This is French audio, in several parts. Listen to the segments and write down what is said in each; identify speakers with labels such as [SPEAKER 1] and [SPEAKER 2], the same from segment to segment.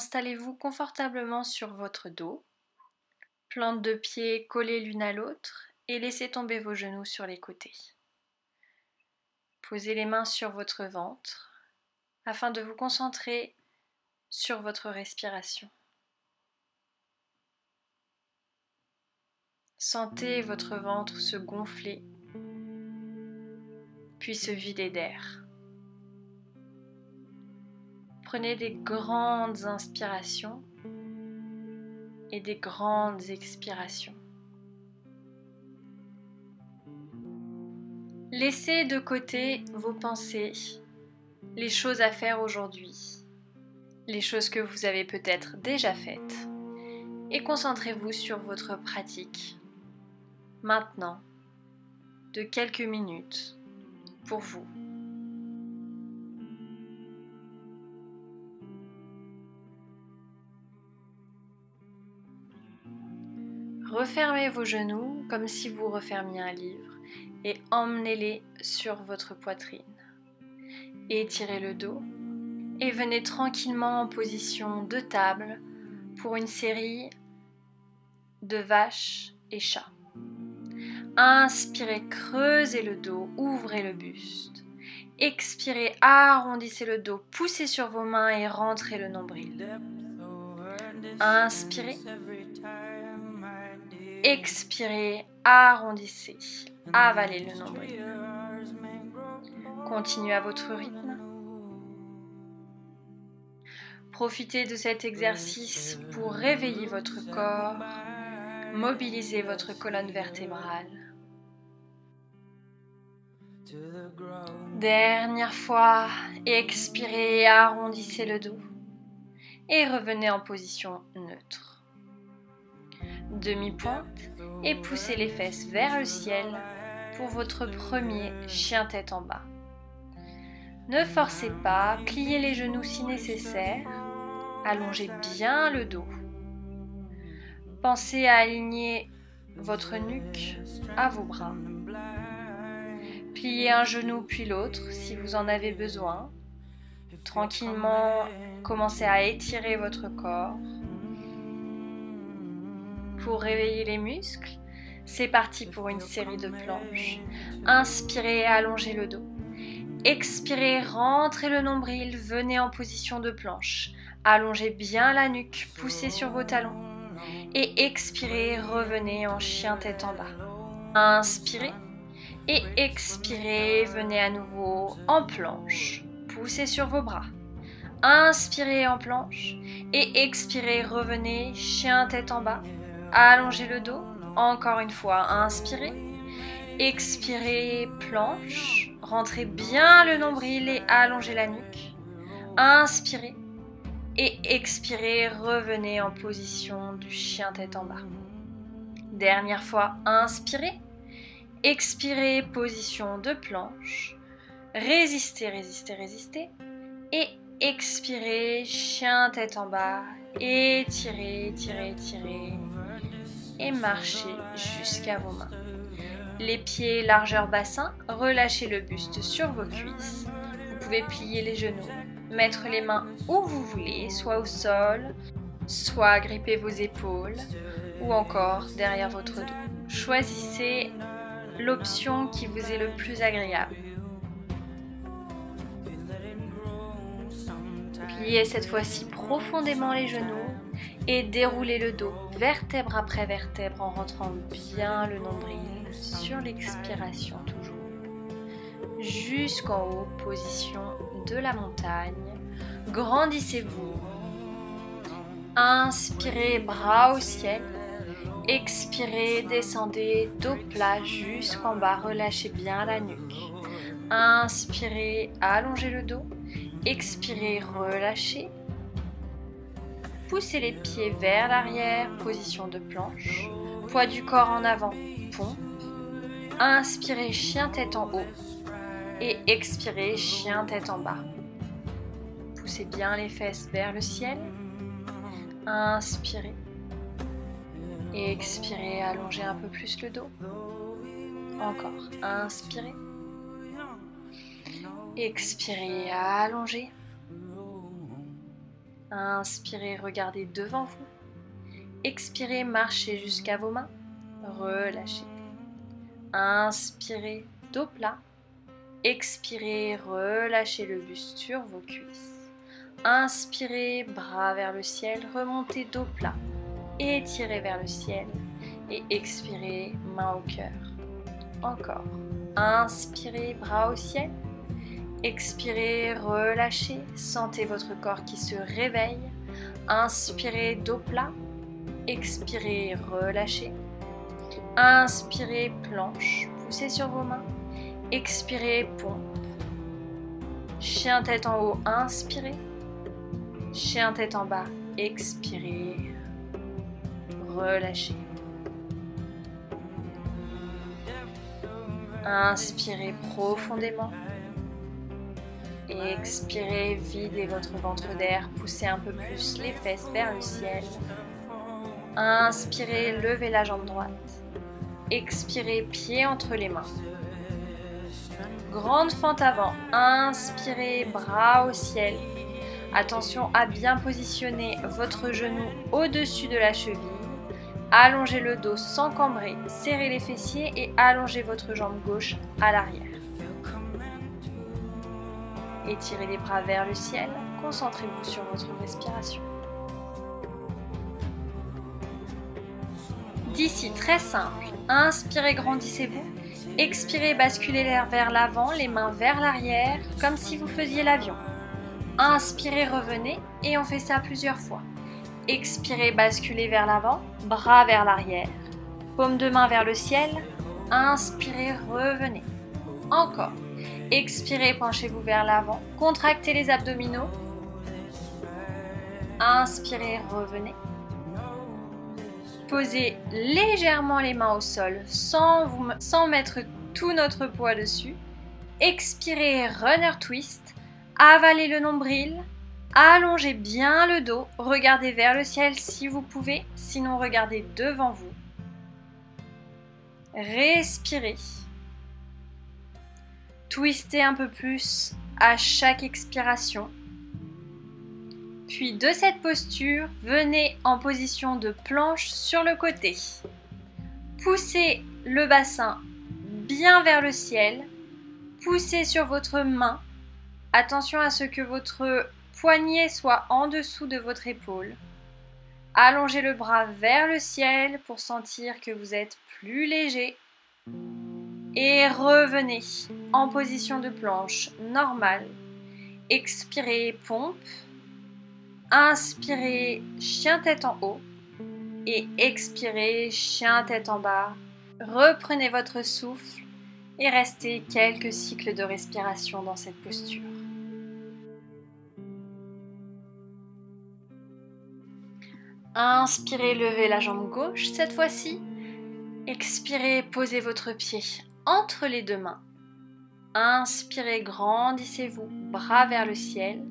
[SPEAKER 1] Installez-vous confortablement sur votre dos, plantes de pieds collées l'une à l'autre et laissez tomber vos genoux sur les côtés. Posez les mains sur votre ventre afin de vous concentrer sur votre respiration. Sentez votre ventre se gonfler, puis se vider d'air. Prenez des grandes inspirations et des grandes expirations. Laissez de côté vos pensées, les choses à faire aujourd'hui, les choses que vous avez peut-être déjà faites, et concentrez-vous sur votre pratique, maintenant, de quelques minutes, pour vous. Refermez vos genoux comme si vous refermiez un livre et emmenez-les sur votre poitrine. Étirez le dos et venez tranquillement en position de table pour une série de vaches et chats. Inspirez, creusez le dos, ouvrez le buste. Expirez, arrondissez le dos, poussez sur vos mains et rentrez le nombril. Inspirez. Expirez, arrondissez, avalez le nombril. Continuez à votre rythme. Profitez de cet exercice pour réveiller votre corps, mobiliser votre colonne vertébrale. Dernière fois, expirez, arrondissez le dos et revenez en position neutre. Demi-pointe et poussez les fesses vers le ciel pour votre premier chien tête en bas. Ne forcez pas, pliez les genoux si nécessaire, allongez bien le dos. Pensez à aligner votre nuque à vos bras. Pliez un genou puis l'autre si vous en avez besoin. Tranquillement, commencez à étirer votre corps. Pour réveiller les muscles, c'est parti pour une série de planches. Inspirez, allongez le dos. Expirez, rentrez le nombril, venez en position de planche. Allongez bien la nuque, poussez sur vos talons. Et expirez, revenez en chien tête en bas. Inspirez et expirez, venez à nouveau en planche. Poussez sur vos bras. Inspirez en planche et expirez, revenez, chien tête en bas. Allongez le dos, encore une fois, inspirez. Expirez, planche, rentrez bien le nombril et allongez la nuque. Inspirez et expirez, revenez en position du chien tête en bas. Dernière fois, inspirez. Expirez, position de planche. Résistez, résistez, résistez. Et expirez, chien tête en bas. Étirez, étirez, étirez. Et marchez jusqu'à vos mains. Les pieds largeur bassin, relâchez le buste sur vos cuisses. Vous pouvez plier les genoux, mettre les mains où vous voulez, soit au sol, soit gripper vos épaules, ou encore derrière votre dos. Choisissez l'option qui vous est le plus agréable. Pliez cette fois-ci profondément les genoux et déroulez le dos, vertèbre après vertèbre, en rentrant bien le nombril sur l'expiration toujours. Jusqu'en haut, position de la montagne. Grandissez-vous. Inspirez, bras au ciel. Expirez, descendez, dos plat jusqu'en bas. Relâchez bien la nuque. Inspirez, allongez le dos. Expirez, relâchez. Poussez les pieds vers l'arrière, position de planche. Poids du corps en avant, pompe. Inspirez, chien tête en haut. Et expirez, chien tête en bas. Poussez bien les fesses vers le ciel. Inspirez. Et expirez, allongez un peu plus le dos. Encore. Inspirez. Expirez, allongez. Inspirez, regardez devant vous. Expirez, marchez jusqu'à vos mains. Relâchez. Inspirez, dos plat. Expirez, relâchez le buste sur vos cuisses. Inspirez, bras vers le ciel, remontez dos plat. Étirez vers le ciel et expirez, main au cœur. Encore. Inspirez, bras au ciel. Expirez, relâchez. Sentez votre corps qui se réveille. Inspirez, dos plat. Expirez, relâchez. Inspirez, planche. Poussez sur vos mains. Expirez, pompe. Chien tête en haut, inspirez. Chien tête en bas, expirez. Relâchez. Inspirez profondément. Expirez, videz votre ventre d'air, poussez un peu plus les fesses vers le ciel. Inspirez, levez la jambe droite. Expirez, pied entre les mains. Grande fente avant. Inspirez, bras au ciel. Attention à bien positionner votre genou au-dessus de la cheville. Allongez le dos sans cambrer, serrez les fessiers et allongez votre jambe gauche à l'arrière. Étirez les bras vers le ciel, concentrez-vous sur votre respiration. D'ici, très simple, inspirez, grandissez-vous, expirez, basculez l'air vers l'avant, les mains vers l'arrière, comme si vous faisiez l'avion. Inspirez, revenez et on fait ça plusieurs fois. Expirez, basculez vers l'avant, bras vers l'arrière, paume de main vers le ciel. Inspirez, revenez. Encore. Expirez, penchez-vous vers l'avant, contractez les abdominaux. Inspirez, revenez. Posez légèrement les mains au sol sans mettre tout notre poids dessus. Expirez, runner twist. Avalez le nombril. Allongez bien le dos. Regardez vers le ciel si vous pouvez. Sinon, regardez devant vous. Respirez. Twistez un peu plus à chaque expiration. Puis de cette posture, venez en position de planche sur le côté. Poussez le bassin bien vers le ciel. Poussez sur votre main. Attention à ce que votre poignet soit en dessous de votre épaule. Allongez le bras vers le ciel pour sentir que vous êtes plus léger. Et revenez en position de planche normale. Expirez, pompe. Inspirez, chien tête en haut. Et expirez, chien tête en bas. Reprenez votre souffle et restez quelques cycles de respiration dans cette posture. Inspirez, levez la jambe gauche cette fois-ci. Expirez, posez votre pied entre les deux mains. Inspirez, grandissez-vous, bras vers le ciel.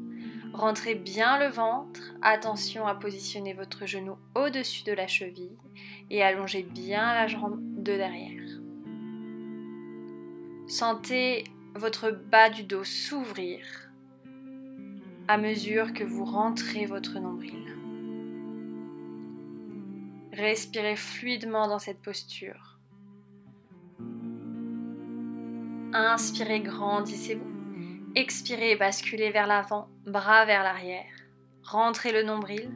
[SPEAKER 1] Rentrez bien le ventre. Attention à positionner votre genou au-dessus de la cheville et allongez bien la jambe de derrière. Sentez votre bas du dos s'ouvrir à mesure que vous rentrez votre nombril. Respirez fluidement dans cette posture. Inspirez, grandissez-vous. Expirez, basculez vers l'avant, bras vers l'arrière. Rentrez le nombril.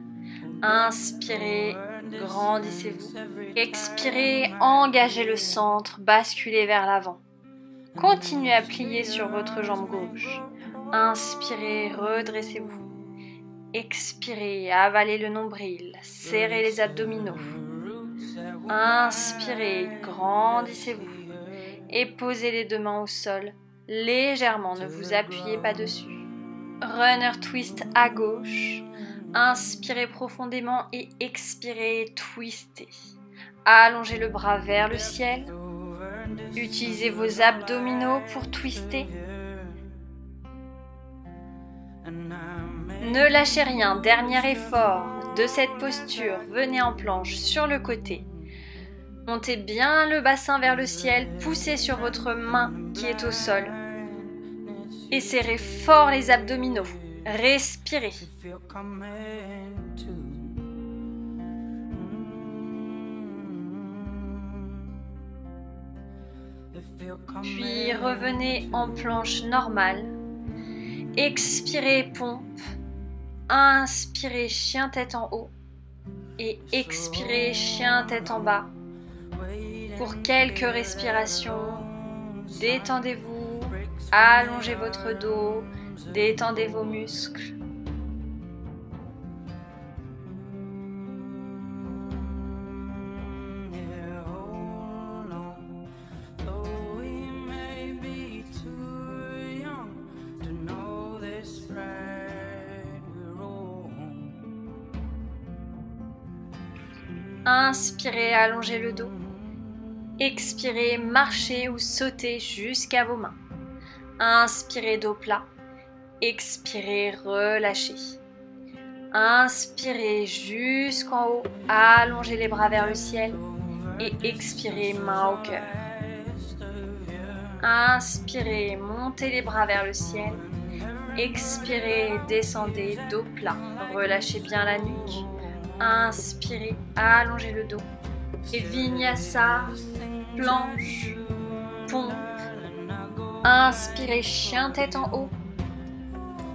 [SPEAKER 1] Inspirez, grandissez-vous. Expirez, engagez le centre, basculez vers l'avant. Continuez à plier sur votre jambe gauche. Inspirez, redressez-vous. Expirez, avalez le nombril, serrez les abdominaux. Inspirez, grandissez-vous. Et posez les deux mains au sol. Légèrement, ne vous appuyez pas dessus. Runner twist à gauche. Inspirez profondément et expirez, twistez. Allongez le bras vers le ciel. Utilisez vos abdominaux pour twister. Ne lâchez rien, dernier effort de cette posture. Venez en planche sur le côté. Montez bien le bassin vers le ciel, poussez sur votre main qui est au sol et serrez fort les abdominaux. Respirez. Puis revenez en planche normale. Expirez, pompe. Inspirez, chien tête en haut. Et expirez, chien tête en bas. Pour quelques respirations, détendez-vous, allongez votre dos, détendez vos muscles. Inspirez, allongez le dos. Expirez, marchez ou sautez jusqu'à vos mains. Inspirez, dos plat. Expirez, relâchez. Inspirez jusqu'en haut, allongez les bras vers le ciel et expirez, main au cœur. Inspirez, montez les bras vers le ciel. Expirez, descendez, dos plat. Relâchez bien la nuque. Inspirez, allongez le dos. Et Vinyasa, planche, pompe. Inspirez, chien tête en haut.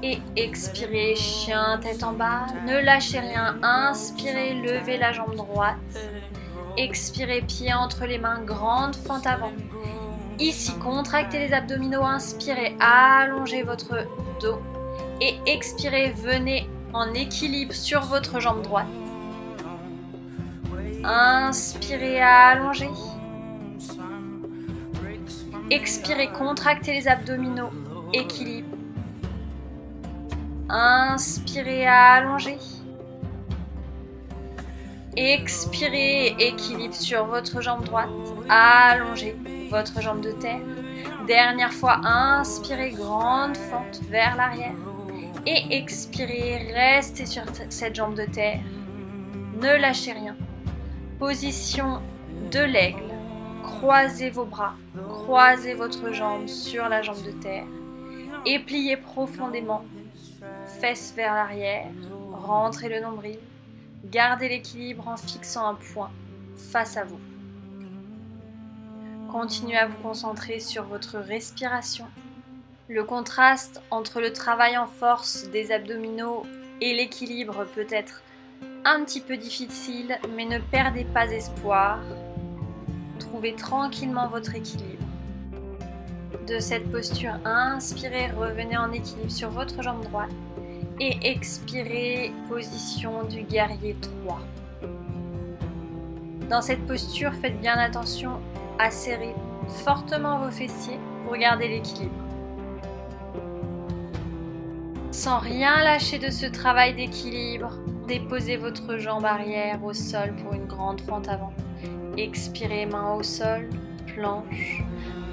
[SPEAKER 1] Et expirez, chien tête en bas. Ne lâchez rien. Inspirez, levez la jambe droite. Expirez, pied entre les mains, grande fente avant. Ici, contractez les abdominaux. Inspirez, allongez votre dos. Et expirez, venez en équilibre sur votre jambe droite. Inspirez, allongez. Expirez, contractez les abdominaux, équilibre. Inspirez, allongez. Expirez, équilibre sur votre jambe droite. Allongez votre jambe de terre. Dernière fois, inspirez, grande fente vers l'arrière. Et expirez, restez sur cette jambe de terre. Ne lâchez rien. Position de l'aigle. Croisez vos bras, croisez votre jambe sur la jambe de terre et pliez profondément, fesses vers l'arrière, rentrez le nombril, gardez l'équilibre en fixant un point face à vous. Continuez à vous concentrer sur votre respiration. Le contraste entre le travail en force des abdominaux et l'équilibre peut être un petit peu difficile, mais ne perdez pas espoir. Trouvez tranquillement votre équilibre. De cette posture, inspirez, revenez en équilibre sur votre jambe droite et expirez, position du guerrier 3. Dans cette posture, faites bien attention à serrer fortement vos fessiers pour garder l'équilibre. Sans rien lâcher de ce travail d'équilibre, déposez votre jambe arrière au sol pour une grande fente avant. Expirez, main au sol, planche.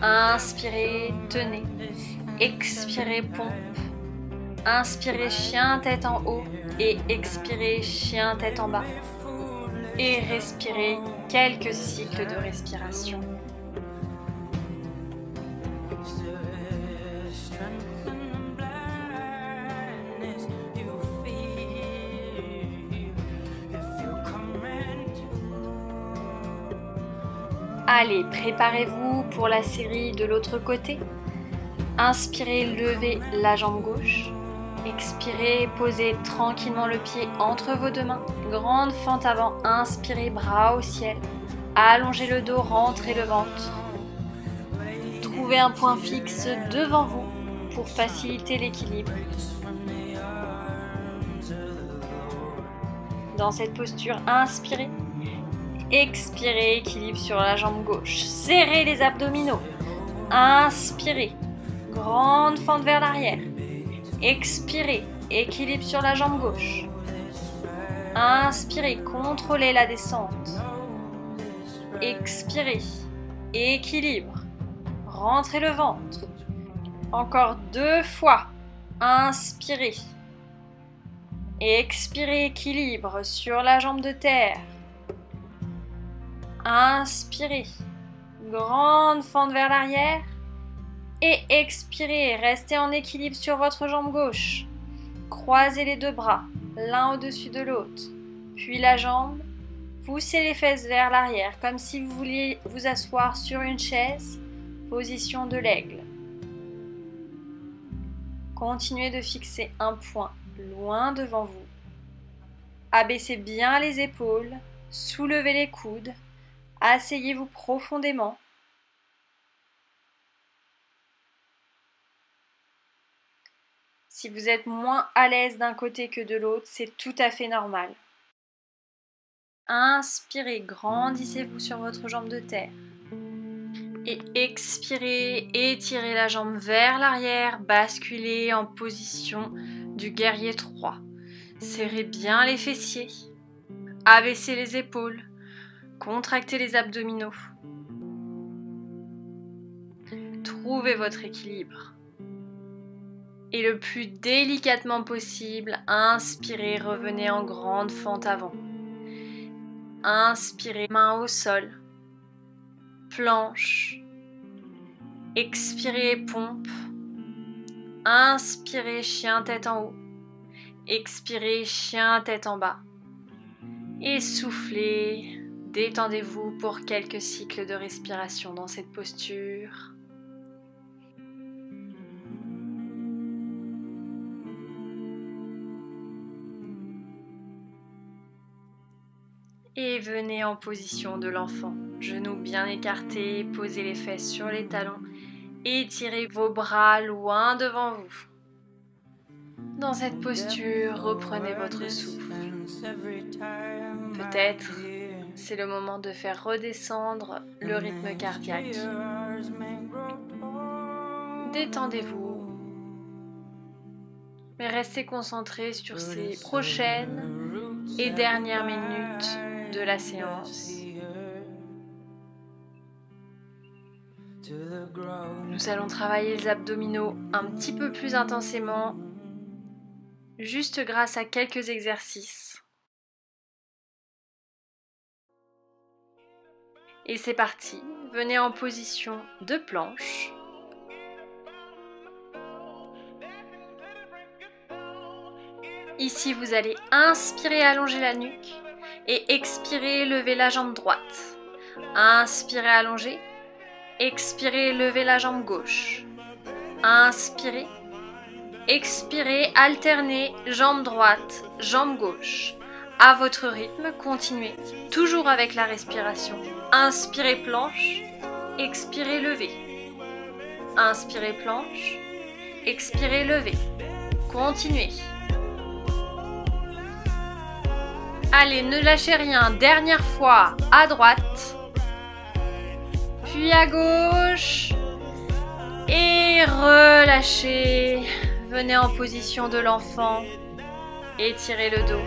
[SPEAKER 1] Inspirez, tenez. Expirez, pompe. Inspirez, chien tête en haut. Et expirez, chien tête en bas. Et respirez quelques cycles de respiration. Allez, préparez-vous pour la série de l'autre côté. Inspirez, levez la jambe gauche. Expirez, posez tranquillement le pied entre vos deux mains. Grande fente avant. Inspirez, bras au ciel. Allongez le dos, rentrez le ventre. Trouvez un point fixe devant vous pour faciliter l'équilibre. Dans cette posture, inspirez. Expirez, équilibre sur la jambe gauche. Serrez les abdominaux. Inspirez. Grande fente vers l'arrière. Expirez. Équilibre sur la jambe gauche. Inspirez. Contrôlez la descente. Expirez. Équilibre. Rentrez le ventre. Encore 2 fois. Inspirez. Expirez. Équilibre sur la jambe de terre. Inspirez, grande fente vers l'arrière et expirez, restez en équilibre sur votre jambe gauche. Croisez les deux bras, l'un au-dessus de l'autre, puis la jambe. Poussez les fesses vers l'arrière, comme si vous vouliez vous asseoir sur une chaise, position de l'aigle. Continuez de fixer un point loin devant vous. Abaissez bien les épaules, soulevez les coudes, asseyez-vous profondément. Si vous êtes moins à l'aise d'un côté que de l'autre, c'est tout à fait normal. Inspirez, grandissez-vous sur votre jambe de terre. Et expirez, étirez la jambe vers l'arrière, basculez en position du guerrier 3. Serrez bien les fessiers, abaissez les épaules, contractez les abdominaux. Trouvez votre équilibre. Et le plus délicatement possible, inspirez, revenez en grande fente avant. Inspirez, main au sol, planche. Expirez, pompe. Inspirez, chien tête en haut. Expirez, chien tête en bas. Et soufflez, détendez-vous pour quelques cycles de respiration dans cette posture. Et venez en position de l'enfant. Genoux bien écartés, posez les fesses sur les talons. Étirez vos bras loin devant vous. Dans cette posture, reprenez votre souffle. Peut-être, c'est le moment de faire redescendre le rythme cardiaque. Détendez-vous, mais restez concentrés sur ces prochaines et dernières minutes de la séance. Nous allons travailler les abdominaux un petit peu plus intensément, juste grâce à quelques exercices. Et c'est parti, venez en position de planche. Ici, vous allez inspirer, allonger la nuque et expirer, lever la jambe droite. Inspirez, allonger. Expirez, levez la jambe gauche. Inspirez. Expirez, alternez, jambe droite, jambe gauche. À votre rythme, continuez, toujours avec la respiration. Inspirez, planche. Expirez, levez. Inspirez, planche. Expirez, levez. Continuez. Allez, ne lâchez rien. Dernière fois, à droite. Puis à gauche. Et relâchez. Venez en position de l'enfant. Étirez le dos.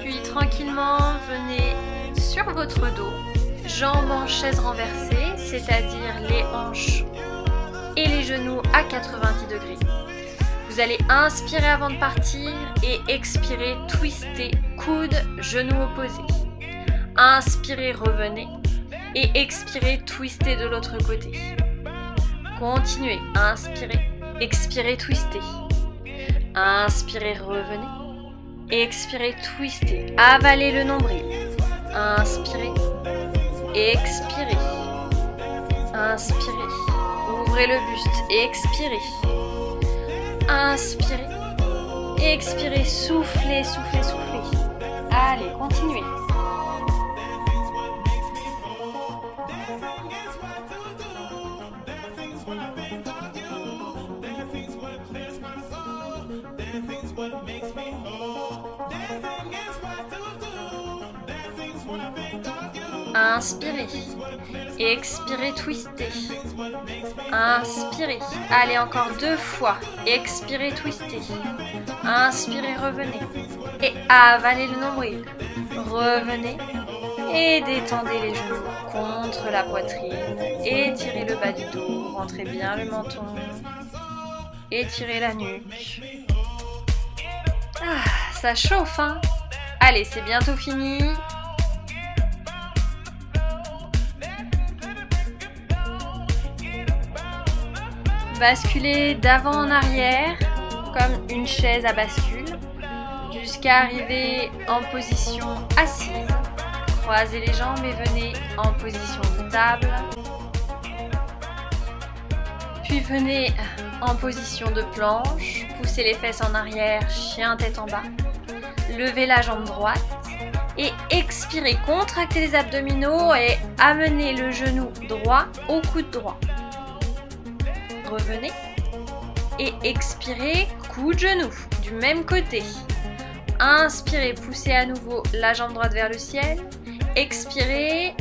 [SPEAKER 1] Puis tranquillement, venez sur votre dos. Jambes en chaise renversée, c'est-à-dire les hanches et les genoux à 90 degrés. Vous allez inspirer avant de partir et expirer, twister, coude, genoux opposés. Inspirez, revenez et expirez, twistez de l'autre côté. Continuez, inspirez, expirez, twistez. Inspirez, revenez. Expirez, twistez, avalez le nombril. Inspirez, expirez. Inspirez, ouvrez le buste, expirez. Inspirez, expirez, soufflez, soufflez, soufflez. Allez, continuez. Inspirez, expirez, twistez. Inspirez, allez encore 2 fois. Expirez, twistez. Inspirez, revenez. Et avalez le nombril. Revenez et détendez les genoux contre la poitrine. Étirez le bas du dos, rentrez bien le menton. Étirez la nuque. Ah, ça chauffe, hein? Allez, c'est bientôt fini. Basculez d'avant en arrière comme une chaise à bascule jusqu'à arriver en position assise. Croisez les jambes et venez en position de table. Puis venez en position de planche. Poussez les fesses en arrière, chien tête en bas. Levez la jambe droite et expirez. Contractez les abdominaux et amenez le genou droit au coude droit. Revenez et expirez, coude genou du même côté. Inspirez, poussez à nouveau la jambe droite vers le ciel. Expirez,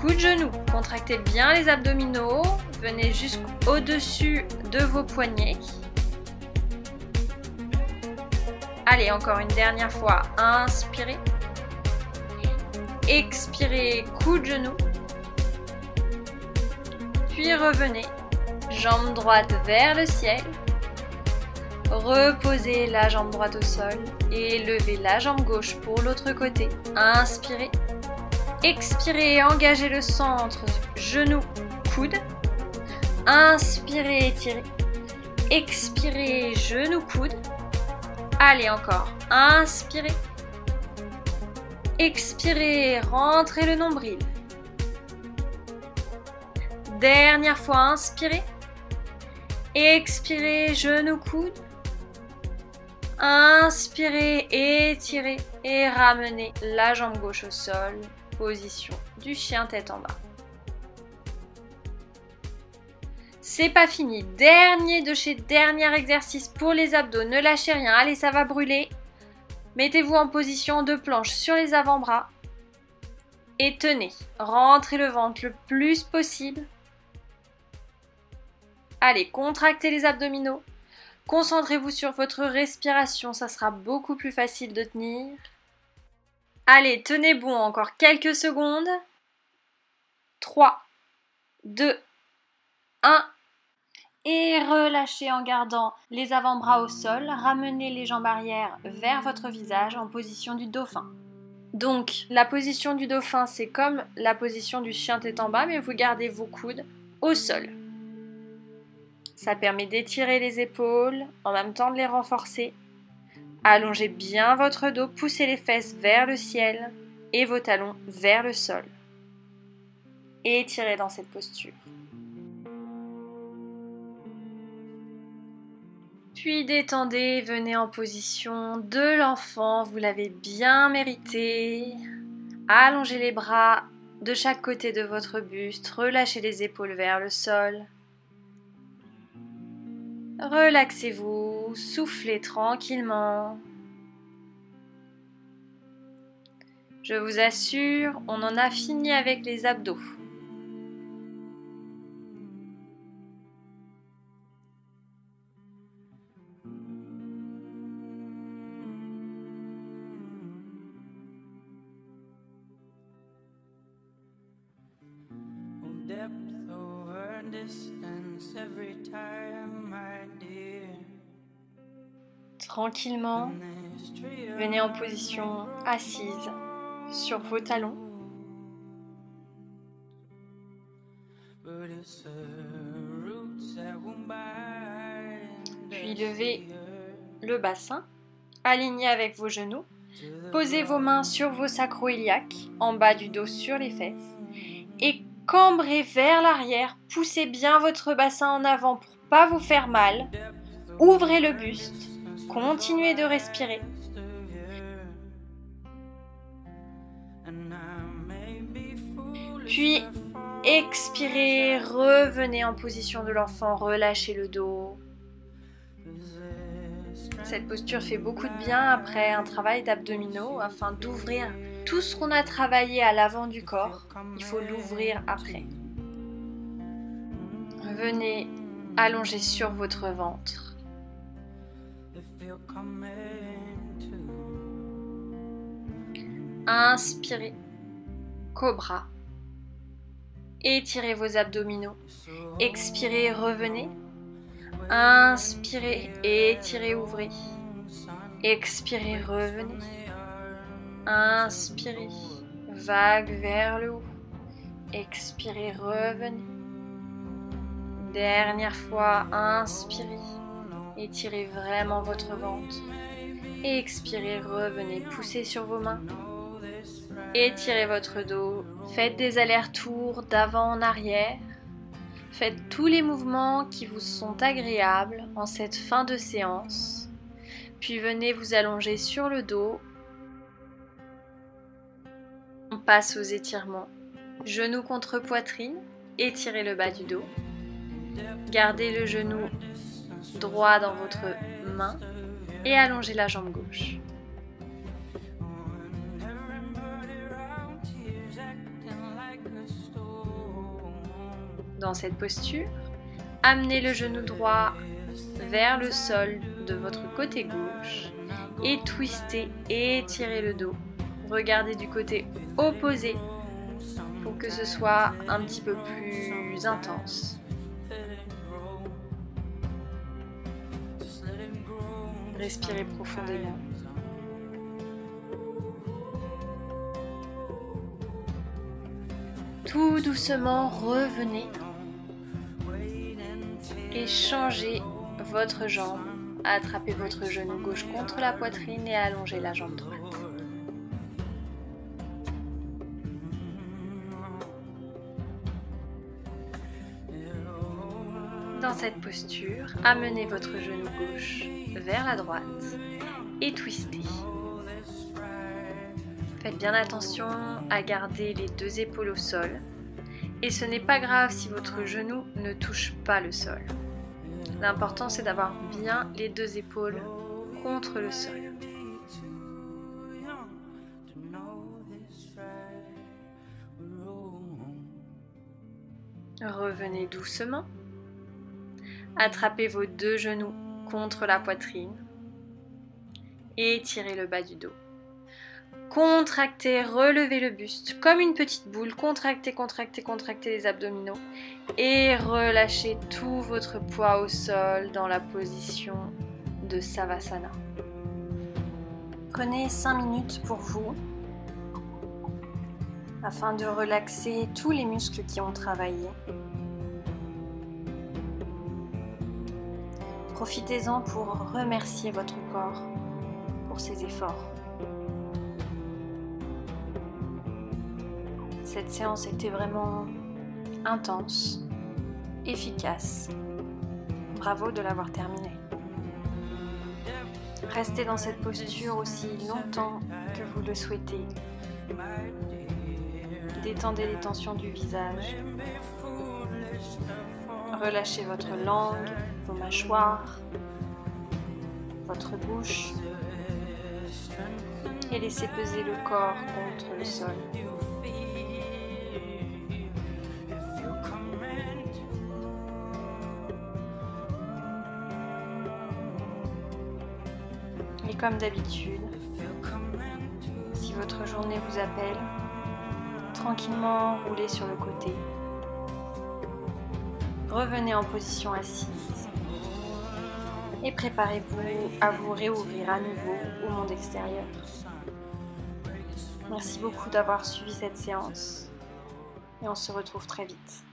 [SPEAKER 1] coude genou. Contractez bien les abdominaux. Venez jusqu'au-dessus de vos poignets. Allez, encore une dernière fois. Inspirez. Expirez, coude genou. Puis revenez. Jambe droite vers le ciel. Reposez la jambe droite au sol et levez la jambe gauche pour l'autre côté. Inspirez. Expirez, engagez le centre, genou, coude. Inspirez, étirez. Expirez, genou, coude. Allez, encore. Inspirez. Expirez, rentrez le nombril. Dernière fois, inspirez. Expirez, genou, coude. Inspirez, étirez et ramenez la jambe gauche au sol. Position du chien tête en bas. C'est pas fini. Dernier exercice pour les abdos. Ne lâchez rien. Allez, ça va brûler. Mettez-vous en position de planche sur les avant-bras. Et tenez. Rentrez le ventre le plus possible. Allez, contractez les abdominaux. Concentrez-vous sur votre respiration. Ça sera beaucoup plus facile de tenir. Allez, tenez bon encore quelques secondes. 3, 2, 1. Et relâchez en gardant les avant-bras au sol. Ramenez les jambes arrière vers votre visage en position du dauphin. Donc, la position du dauphin, c'est comme la position du chien tête en bas, mais vous gardez vos coudes au sol. Ça permet d'étirer les épaules, en même temps de les renforcer. Allongez bien votre dos, poussez les fesses vers le ciel et vos talons vers le sol. Et étirez dans cette posture. Puis détendez, venez en position de l'enfant, vous l'avez bien mérité. Allongez les bras de chaque côté de votre buste, relâchez les épaules vers le sol. Relaxez-vous, soufflez tranquillement. Je vous assure, on en a fini avec les abdos. Tranquillement, venez en position assise sur vos talons. Puis levez le bassin, alignez avec vos genoux. Posez vos mains sur vos sacro-iliaques, en bas du dos sur les fesses. Et cambrez vers l'arrière, poussez bien votre bassin en avant pour ne pas vous faire mal. Ouvrez le buste, continuez de respirer. Puis expirez, revenez en position de l'enfant, relâchez le dos. Cette posture fait beaucoup de bien après un travail d'abdominaux afin d'ouvrir tout ce qu'on a travaillé à l'avant du corps. Il faut l'ouvrir après. Venez allonger sur votre ventre. Inspirez, cobra. Étirez vos abdominaux. Expirez, revenez. Inspirez, étirez, ouvrez. Expirez, revenez. Inspirez, vague vers le haut. Expirez, revenez. Dernière fois, inspirez. Étirez vraiment votre ventre. Expirez, revenez, poussez sur vos mains. Étirez votre dos. Faites des allers-retours d'avant en arrière. Faites tous les mouvements qui vous sont agréables en cette fin de séance. Puis venez vous allonger sur le dos. On passe aux étirements. Genou contre poitrine. Étirez le bas du dos. Gardez le genou droit dans votre main et allongez la jambe gauche. Dans cette posture, amenez le genou droit vers le sol de votre côté gauche et twistez et étirez le dos. Regardez du côté opposé pour que ce soit un petit peu plus intense. Respirez profondément. Tout doucement, revenez et changez votre jambe. Attrapez votre genou gauche contre la poitrine et allongez la jambe droite. Dans cette posture, amenez votre genou gauche vers la droite et twistez. Faites bien attention à garder les deux épaules au sol et ce n'est pas grave si votre genou ne touche pas le sol. L'important c'est d'avoir bien les deux épaules contre le sol. Revenez doucement. Attrapez vos deux genoux contre la poitrine et étirez le bas du dos. Contractez, relevez le buste comme une petite boule. Contractez, contractez, contractez les abdominaux et relâchez tout votre poids au sol dans la position de Savasana. Prenez 5 minutes pour vous afin de relaxer tous les muscles qui ont travaillé. Profitez-en pour remercier votre corps pour ses efforts. Cette séance était vraiment intense, efficace. Bravo de l'avoir terminée. Restez dans cette posture aussi longtemps que vous le souhaitez. Détendez les tensions du visage. Relâchez votre langue, vos mâchoires, votre bouche et laissez peser le corps contre le sol. Et comme d'habitude, si votre journée vous appelle, tranquillement roulez sur le côté. Revenez en position assise et préparez-vous à vous réouvrir à nouveau au monde extérieur. Merci beaucoup d'avoir suivi cette séance et on se retrouve très vite.